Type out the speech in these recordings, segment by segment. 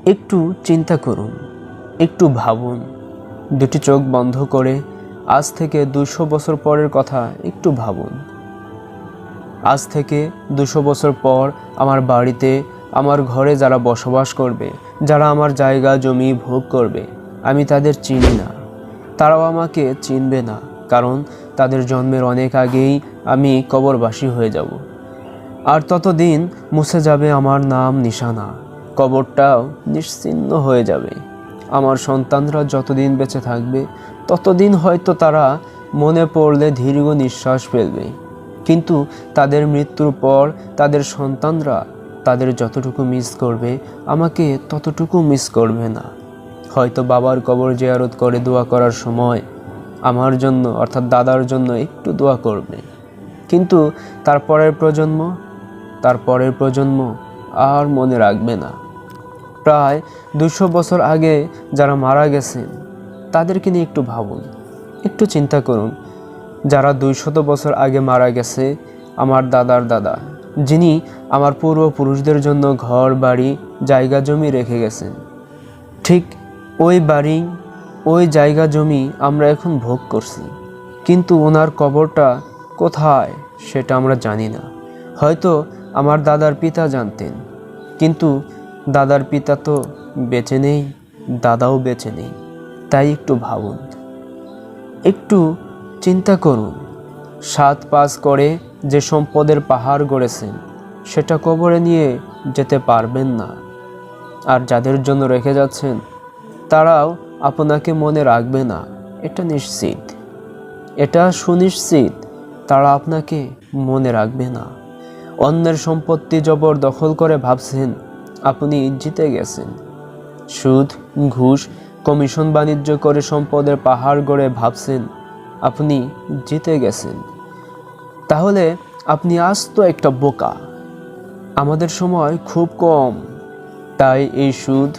একটু চিন্তা করুন, একটু ভাবুন। দুটি চোখ বন্ধ করে আজ থেকে 200 বছর পরের কথা একটু ভাবুন। আজ থেকে 200 বছর পর আমার বাড়িতে, আমার ঘরে যারা বসবাস করবে, যারা আমার জায়গা জমি ভোগ করবে, আমি তাদের চিনি না, তারাও আমাকে চিনবে না, কারণ তাদের জন্মের অনেক আগেই আমি কবরবাসী হয়ে যাব। আর ততদিন মুছে যাবে আমার নাম নিশানা, কবরটাও নিশ্চিহ্ন হয়ে যাবে। আমার সন্তানরা যতদিন বেঁচে থাকবে ততদিন হয়তো তারা মনে পড়লে দীর্ঘ নিঃশ্বাস ফেলবে, কিন্তু তাদের মৃত্যুর পর তাদের সন্তানরা তাদের যতটুকু মিস করবে আমাকে ততটুকু মিস করবে না। হয়তো বাবার কবর জিয়ারত করে দোয়া করার সময় আমার জন্য অর্থাৎ দাদার জন্য একটু দোয়া করবে, কিন্তু তারপরের প্রজন্ম আর মনে রাখবে না। প্রায় 200 বছর আগে যারা মারা গেছেন তাদেরকে নিয়ে একটু ভাবুন, একটু চিন্তা করুন। যারা 200 বছর আগে মারা গেছে, আমার দাদার দাদা, যিনি আমার পূর্বপুরুষদের জন্য ঘর বাড়ি জায়গা জমি রেখে গেছেন, ঠিক ওই বাড়ি ওই জায়গা জমি আমরা এখন ভোগ করছি, কিন্তু ওনার কবরটা কোথায় সেটা আমরা জানি না। হয়তো আমার দাদার পিতা জানতেন, কিন্তু দাদার পিতা তো বেঁচে নেই, দাদাও বেঁচে নেই। তাই একটু ভাবুন, একটু চিন্তা করুন। 7 পাস করে যে সম্পদের পাহাড় গড়েছেন সেটা কবরে নিয়ে যেতে পারবেন না, আর যাদের জন্য রেখে যাচ্ছেন তারাও আপনাকে মনে রাখবে না, এটা নিশ্চিত, এটা সুনিশ্চিত। তারা আপনাকে মনে রাখবে না। অন্যের সম্পত্তি জবর দখল করে ভাবছেন আপনি জিতে গেছেন। সুদ, ঘুষ, কমিশন বাণিজ্য করে সম্পদের পাহাড় গড়ে ভাবছেন আপনি জিতে গেছেন। তাহলে আপনি আস্ত একটা বোকা। আমাদের সময় খুব কম, তাই এই সুদ,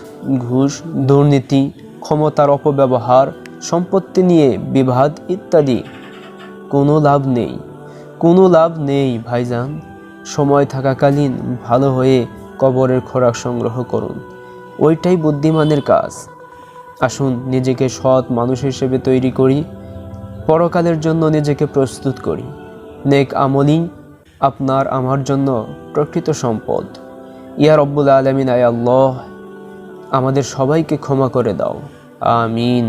ঘুষ, দুর্নীতি, ক্ষমতার অপব্যবহার, সম্পত্তি নিয়ে বিবাদ ইত্যাদি কোনো লাভ নেই ভাইজান। সময় থাকাকালীন ভালো হয়ে কবরের খোরাক সংগ্রহ করুন, ওইটাই বুদ্ধিমানের কাজ। আসুন নিজেকে সৎ মানুষ হিসেবে তৈরি করি, পরকালের জন্য নিজেকে প্রস্তুত করি। নেক আমলই আপনার আমার জন্য প্রকৃত সম্পদ। ইয়া রব্বুল আলামিন, আয় আল্লাহ, আমাদের সবাইকে ক্ষমা করে দাও, আমিন।